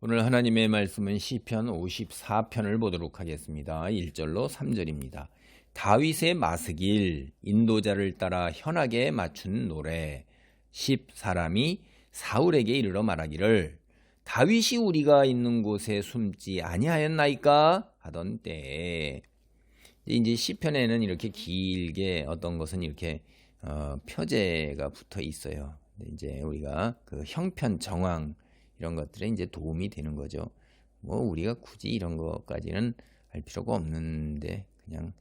오늘 하나님의 말씀은 시편 54편을 보도록 하겠습니다. 1절로 3절입니다. 다윗의 마스길, 인도자를 따라 현악에 맞춘 노래. 10사람이 사울에게 이르러 말하기를 다윗이 우리가 있는 곳에 숨지 아니하였나이까 하던 때에, 이제 시편에는 이렇게 길게 어떤 것은 이렇게 표제가 붙어 있어요. 이제 우리가 그 형편 정황 이런 것들에 이제 도움이 되는 거죠. 뭐 우리가 굳이 이런 것까지는 할 필요가 없는데, 그냥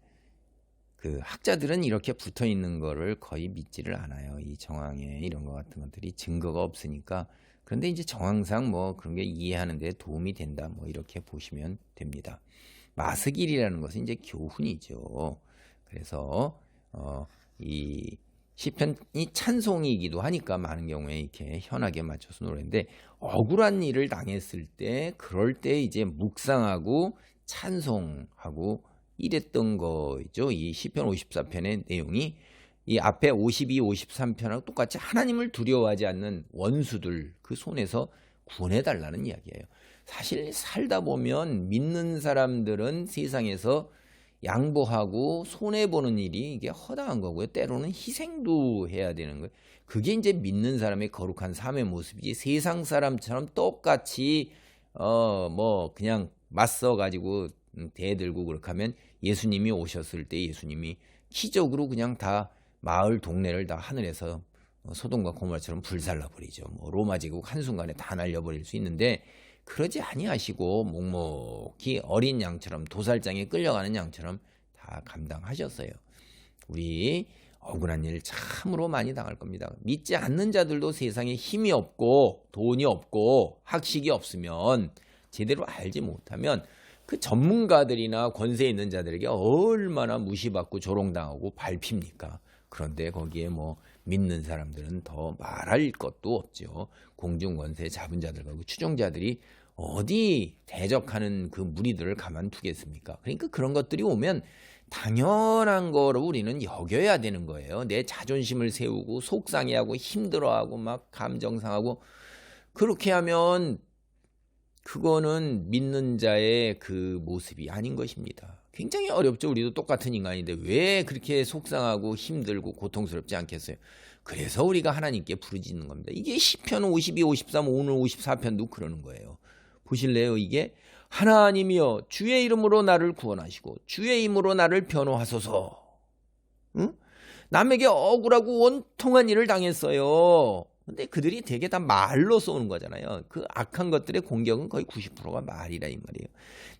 그 학자들은 이렇게 붙어 있는 거를 거의 믿지를 않아요. 이 정황에 이런 것 같은 것들이 증거가 없으니까. 그런데 이제 정황상 뭐 그런 게 이해하는 데 도움이 된다, 뭐 이렇게 보시면 됩니다. 마스길이라는 것은 이제 교훈이죠. 그래서 이 시편이 찬송이기도 하니까 많은 경우에 이렇게 현악에 맞춰서 노래인데, 억울한 일을 당했을 때, 그럴 때 이제 묵상하고 찬송하고 이랬던 거죠. 이 시편 54편의 내용이 이 앞에 52, 53편하고 똑같이 하나님을 두려워하지 않는 원수들 그 손에서 구원해달라는 이야기예요. 사실 살다 보면 믿는 사람들은 세상에서 양보하고 손해보는 일이 이게 허다한 거고요. 때로는 희생도 해야 되는 거예요. 그게 이제 믿는 사람의 거룩한 삶의 모습이지, 세상 사람처럼 똑같이 뭐 그냥 맞서가지고 대들고 그렇게 하면 예수님이 오셨을 때 예수님이 기적으로 그냥 다 마을 동네를 다 하늘에서 소돔과 고모라처럼 불살라버리죠. 뭐 로마 제국 한순간에 다 날려버릴 수 있는데, 그러지 아니하시고 묵묵히 어린 양처럼, 도살장에 끌려가는 양처럼 다 감당하셨어요. 우리 억울한 일 참으로 많이 당할 겁니다. 믿지 않는 자들도 세상에 힘이 없고 돈이 없고 학식이 없으면, 제대로 알지 못하면 그 전문가들이나 권세 있는 자들에게 얼마나 무시받고 조롱당하고 밟힙니까? 그런데 거기에 뭐 믿는 사람들은 더 말할 것도 없죠. 공중권세 잡은 자들과 그 추종자들이 어디 대적하는 그 무리들을 가만두겠습니까? 그러니까 그런 것들이 오면 당연한 거로 우리는 여겨야 되는 거예요. 내 자존심을 세우고 속상해하고 힘들어하고 막 감정상하고 그렇게 하면 그거는 믿는 자의 그 모습이 아닌 것입니다. 굉장히 어렵죠. 우리도 똑같은 인간인데 왜 그렇게 속상하고 힘들고 고통스럽지 않겠어요? 그래서 우리가 하나님께 부르짖는 겁니다. 이게 시편 52, 53, 오늘 54편도 그러는 거예요. 보실래요? 이게 하나님이여 주의 이름으로 나를 구원하시고 주의 이름으로 나를 변호하소서. 응? 남에게 억울하고 원통한 일을 당했어요. 근데 그들이 되게 다 말로 쏘는 거잖아요. 그 악한 것들의 공격은 거의 90%가 말이라 이 말이에요.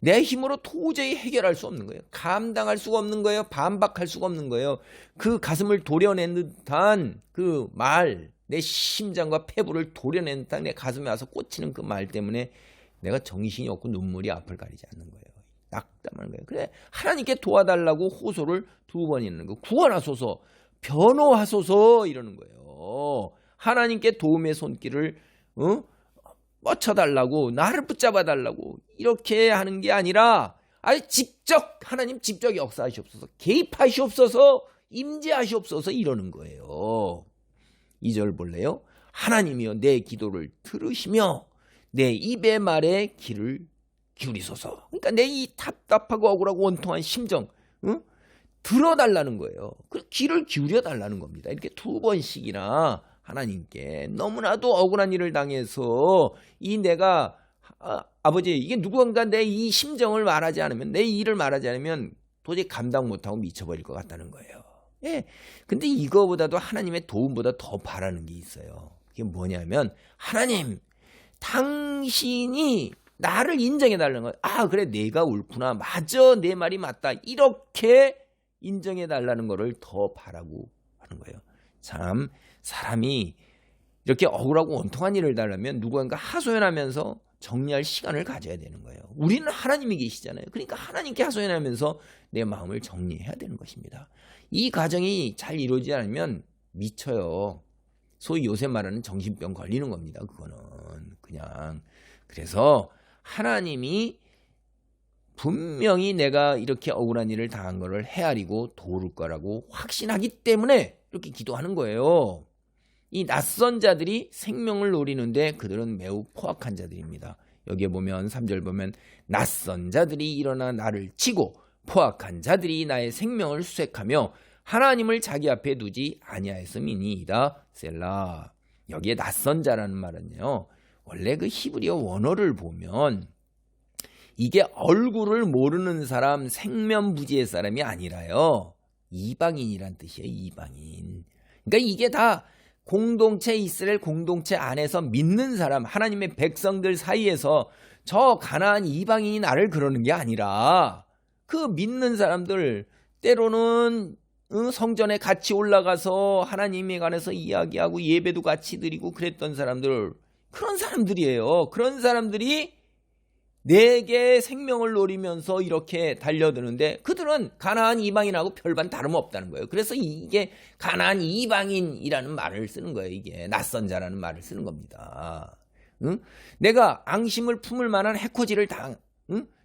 내 힘으로 도저히 해결할 수 없는 거예요. 감당할 수가 없는 거예요. 반박할 수가 없는 거예요. 그 가슴을 도려낸 듯한 그 말, 내 심장과 폐부를 도려낸 듯한 내 가슴에 와서 꽂히는 그 말 때문에 내가 정신이 없고 눈물이 앞을 가리지 않는 거예요. 낙담하는 거예요. 그래, 하나님께 도와달라고 호소를 2번 있는 거. 구원하소서, 변호하소서 이러는 거예요. 하나님께 도움의 손길을 뻗쳐달라고, 나를 붙잡아달라고 이렇게 하는 게 아니라, 직접 하나님 직접 역사하시옵소서, 개입하시옵소서, 임재하시옵소서 이러는 거예요. 2절 볼래요? 하나님이여 내 기도를 들으시며 내 입의 말에 귀를 기울이소서. 그러니까 내 이 답답하고 억울하고 원통한 심정 들어달라는 거예요. 그 귀를 기울여 달라는 겁니다. 이렇게 2번씩이나 하나님께 너무나도 억울한 일을 당해서 이 내가 아버지, 이게 누군가 내 이 심정을 말하지 않으면, 내 일을 말하지 않으면 도저히 감당 못하고 미쳐버릴 것 같다는 거예요. 예. 근데 이거보다도 하나님의 도움보다 더 바라는 게 있어요. 그게 뭐냐면, 하나님 당신이 나를 인정해 달라는 거예요. 그래, 내가 옳구나, 맞아, 내 말이 맞다, 이렇게 인정해 달라는 거를 더 바라고 하는 거예요. 참, 사람이 이렇게 억울하고 원통한 일을 달라면 누구한가 하소연하면서 정리할 시간을 가져야 되는 거예요. 우리는 하나님이 계시잖아요. 그러니까 하나님께 하소연하면서 내 마음을 정리해야 되는 것입니다. 이 과정이 잘 이루어지지 않으면 미쳐요. 소위 요새 말하는 정신병 걸리는 겁니다. 그거는 그냥. 그래서 하나님이 분명히 내가 이렇게 억울한 일을 당한 거를 헤아리고 도울 거라고 확신하기 때문에 이렇게 기도하는 거예요. 이 낯선 자들이 생명을 노리는데 그들은 매우 포악한 자들입니다. 여기에 보면 3절 보면 낯선 자들이 일어나 나를 치고 포악한 자들이 나의 생명을 수색하며 하나님을 자기 앞에 두지 아니하였음이니이다. 셀라. 여기에 낯선 자라는 말은요, 원래 그 히브리어 원어를 보면 이게 얼굴을 모르는 사람, 생면부지의 사람이 아니라요, 이방인이란 뜻이에요. 이방인. 그러니까 이게 다 공동체, 이스라엘 공동체 안에서 믿는 사람, 하나님의 백성들 사이에서 저 가나안 이방인이 나를 그러는 게 아니라 그 믿는 사람들, 때로는 성전에 같이 올라가서 하나님에 관해서 이야기하고 예배도 같이 드리고 그랬던 사람들, 그런 사람들이에요. 그런 사람들이 내게 생명을 노리면서 이렇게 달려드는데 그들은 가나안 이방인하고 별반 다름없다는 거예요. 그래서 이게 가나안 이방인이라는 말을 쓰는 거예요. 이게 낯선 자라는 말을 쓰는 겁니다. 응? 내가 앙심을 품을 만한 해코지를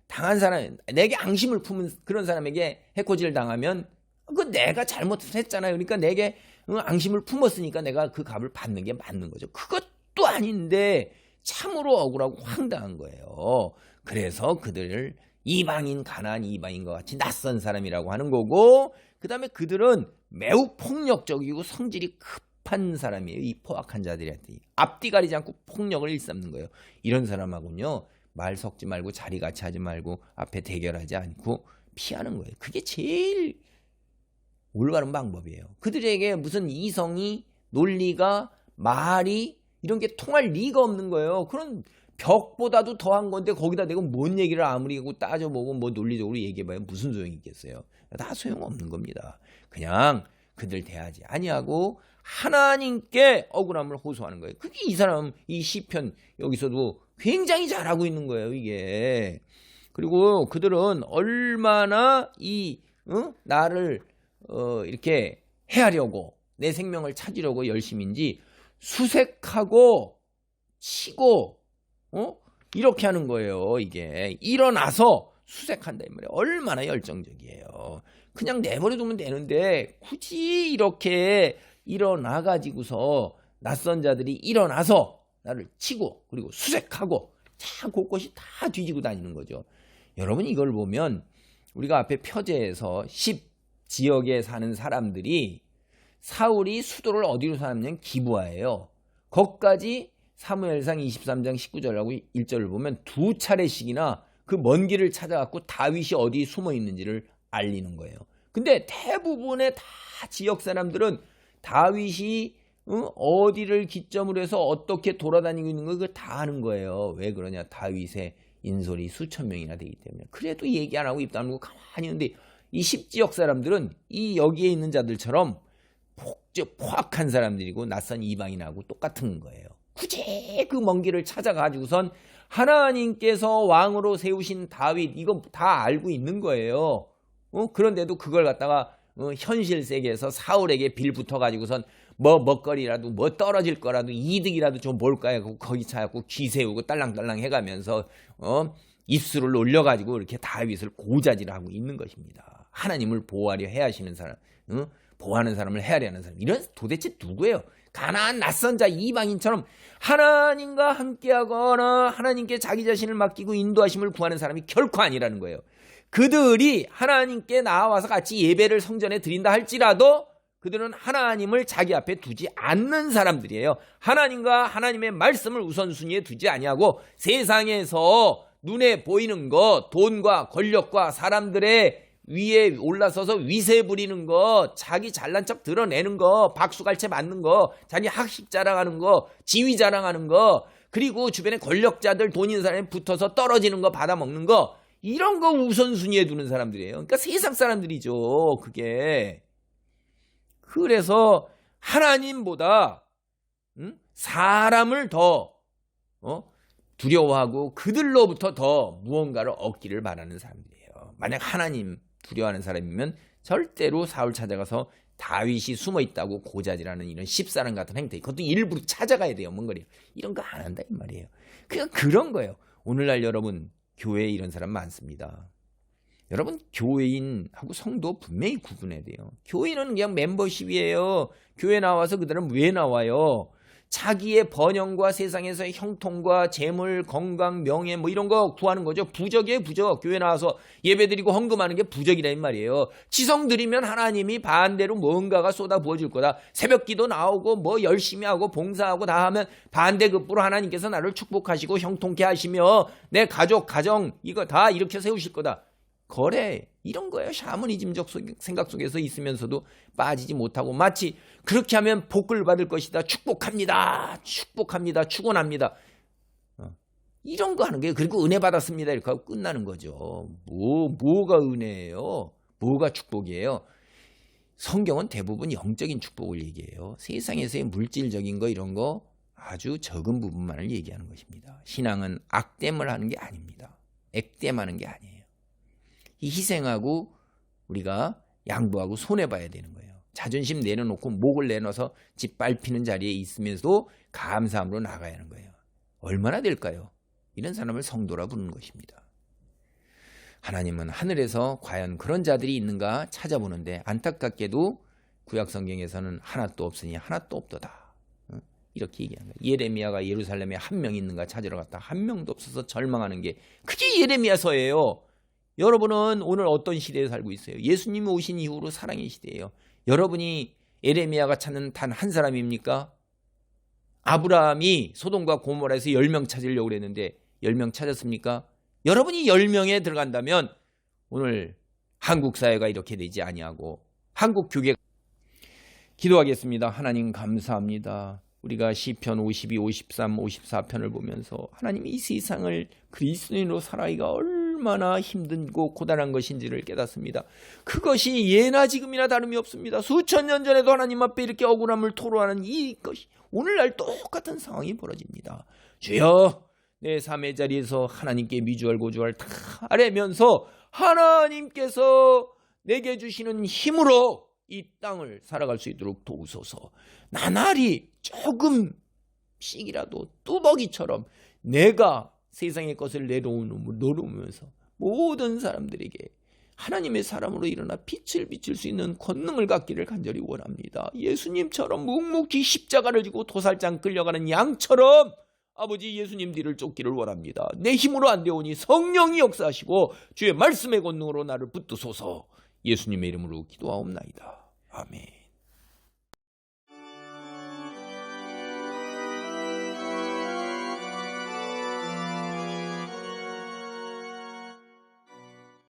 당한 사람, 내게 앙심을 품은 그런 사람에게 해코지를 당하면 그 내가 잘못했잖아요. 그러니까 내게 앙심을 품었으니까 내가 그 값을 받는 게 맞는 거죠. 그것도 아닌데 참으로 억울하고 황당한 거예요. 그래서 그들을 이방인, 가나안 이방인과 같이 낯선 사람이라고 하는 거고, 그 다음에 그들은 매우 폭력적이고 성질이 급한 사람이에요. 이 포악한 자들한테 앞뒤 가리지 않고 폭력을 일삼는 거예요. 이런 사람하고는요, 말 섞지 말고 자리 같이 하지 말고 앞에 대결하지 않고 피하는 거예요. 그게 제일 올바른 방법이에요. 그들에게 무슨 이성이, 논리가, 말이 이런 게 통할 리가 없는 거예요. 그런 벽보다도 더한 건데 거기다 내가 뭔 얘기를 아무리 따져보고 뭐 논리적으로 얘기해봐야 무슨 소용이 있겠어요. 다 소용없는 겁니다. 그냥 그들 대하지 아니하고 하나님께 억울함을 호소하는 거예요. 그게 이 사람, 이 시편 여기서도 굉장히 잘하고 있는 거예요, 이게. 그리고 그들은 얼마나 나를 이렇게 해하려고, 내 생명을 찾으려고 열심인지 수색하고 치고 이렇게 하는 거예요. 이게 일어나서 수색한다 이 말이에요. 얼마나 열정적이에요. 그냥 내버려 두면 되는데 굳이 이렇게 일어나 가지고서 낯선 자들이 일어나서 나를 치고 그리고 수색하고 다 곳곳이 다 뒤지고 다니는 거죠. 여러분, 이걸 보면 우리가 앞에 표제에서 10지역에 사는 사람들이 사울이 수도를 어디로 삼냐면 기브아예요. 거기까지 사무엘상 23장 19절하고 1절을 보면 두 차례씩이나 그 먼 길을 찾아갖고 다윗이 어디 숨어 있는지를 알리는 거예요. 근데 대부분의 다 지역 사람들은 다윗이 어디를 기점으로 해서 어떻게 돌아다니고 있는 거 그거 다 아는 거예요. 왜 그러냐? 다윗의 인솔이 수천 명이나 되기 때문에. 그래도 얘기 안 하고 입 다물고 가만히 있는데 이 10지역 사람들은 이 여기에 있는 자들처럼 포악한 사람들이고 낯선 이방인하고 똑같은 거예요. 굳이 그 먼 길을 찾아가지고선 하나님께서 왕으로 세우신 다윗 이거 다 알고 있는 거예요. 그런데도 그걸 갖다가 현실 세계에서 사울에게 빌붙어가지고선 뭐 먹거리라도 뭐 떨어질 거라도 이득이라도 좀 볼까 하고 거기 찾고 귀 세우고 딸랑딸랑 해가면서 입술을 놀려가지고 이렇게 다윗을 고자질하고 있는 것입니다. 하나님을 보호하려 해하시는 사람, 보호하는 사람을 해하려는 사람, 이런 도대체 누구예요? 가나안 낯선 자 이방인처럼 하나님과 함께하거나 하나님께 자기 자신을 맡기고 인도하심을 구하는 사람이 결코 아니라는 거예요. 그들이 하나님께 나와서 같이 예배를 성전에 드린다 할지라도 그들은 하나님을 자기 앞에 두지 않는 사람들이에요. 하나님과 하나님의 말씀을 우선순위에 두지 아니하고 세상에서 눈에 보이는 거, 돈과 권력과 사람들의 위에 올라서서 위세 부리는 거, 자기 잘난 척 드러내는 거, 박수갈채 맞는 거, 자기 학식 자랑하는 거, 지위 자랑하는 거, 그리고 주변에 권력자들 돈 있는 사람이 붙어서 떨어지는 거 받아먹는 거, 이런 거 우선순위에 두는 사람들이에요. 그러니까 세상 사람들이죠, 그게. 그래서 하나님보다 사람을 더 두려워하고 그들로부터 더 무언가를 얻기를 바라는 사람들이에요. 만약 하나님 두려워하는 사람이면 절대로 사울 찾아가서 다윗이 숨어있다고 고자질하는 이런 십사람 같은 행태, 그것도 일부러 찾아가야 돼요. 뭔 거래요. 이런 거 안 한다 이 말이에요. 그냥 그런 거예요. 오늘날 여러분 교회에 이런 사람 많습니다. 여러분 교회인하고 성도 분명히 구분해야 돼요. 교회는 그냥 멤버십이에요. 교회 나와서 그들은 왜 나와요? 자기의 번영과 세상에서의 형통과 재물, 건강, 명예 뭐 이런 거 구하는 거죠. 부적이에요, 부적. 교회 나와서 예배드리고 헌금하는 게 부적이라는 말이에요. 지성 드리면 하나님이 반대로 뭔가가 쏟아 부어줄 거다. 새벽기도 나오고 뭐 열심히 하고 봉사하고 다 하면 반대급부로 하나님께서 나를 축복하시고 형통케 하시며 내 가족, 가정 이거 다 이렇게 세우실 거다. 거래 이런 거예요. 샤머니즘적 생각 속에서 있으면서도 빠지지 못하고 마치 그렇게 하면 복을 받을 것이다. 축복합니다. 축복합니다. 축원합니다. 이런 거 하는 거예요. 그리고 은혜 받았습니다. 이렇게 하고 끝나는 거죠. 뭐가 은혜예요? 뭐가 축복이에요? 성경은 대부분 영적인 축복을 얘기해요. 세상에서의 물질적인 거 이런 거 아주 적은 부분만을 얘기하는 것입니다. 신앙은 악됨을 하는 게 아닙니다. 액땜하는 게 아니에요. 이 희생하고 우리가 양보하고 손해봐야 되는 거예요. 자존심 내려놓고 목을 내놔서 짓밟히는 자리에 있으면서도 감사함으로 나가야 하는 거예요. 얼마나 될까요? 이런 사람을 성도라 부르는 것입니다. 하나님은 하늘에서 과연 그런 자들이 있는가 찾아보는데 안타깝게도 구약 성경에서는 하나도 없으니 하나도 없도다. 이렇게 얘기하는 거예요. 예레미야가 예루살렘에 한 명 있는가 찾으러 갔다. 한 명도 없어서 절망하는 게 그게 예레미야서예요. 여러분은 오늘 어떤 시대에 살고 있어요? 예수님이 오신 이후로 사랑의 시대예요. 여러분이 예레미야가 찾는 단 한 사람입니까? 아브라함이 소돔과 고모라에서 10명 찾으려고 그랬는데 10명 찾았습니까? 여러분이 10명에 들어간다면 오늘 한국 사회가 이렇게 되지 아니하고 한국 교회가 기도하겠습니다. 하나님 감사합니다. 우리가 시편 52, 53, 54편을 보면서 하나님 이 세상을 그리스도인으로 살아가기가 얼마나 힘들고 고단한 것인지를 깨닫습니다. 그것이 예나 지금이나 다름이 없습니다. 수천 년 전에도 하나님 앞에 이렇게 억울함을 토로하는 이것이 오늘날 똑같은 상황이 벌어집니다. 주여 내 삶의 자리에서 하나님께 미주알 고주알 다 아뢰면서 하나님께서 내게 주시는 힘으로 이 땅을 살아갈 수 있도록 도우소서. 나날이 조금씩이라도 뚜벅이처럼 내가 세상의 것을 내려놓으면서 모든 사람들에게 하나님의 사람으로 일어나 빛을 비출 수 있는 권능을 갖기를 간절히 원합니다. 예수님처럼 묵묵히 십자가를 지고 도살장 끌려가는 양처럼 아버지 예수님 뒤를 쫓기를 원합니다. 내 힘으로 안 되오니 성령이 역사하시고 주의 말씀의 권능으로 나를 붙드소서. 예수님의 이름으로 기도하옵나이다. 아멘.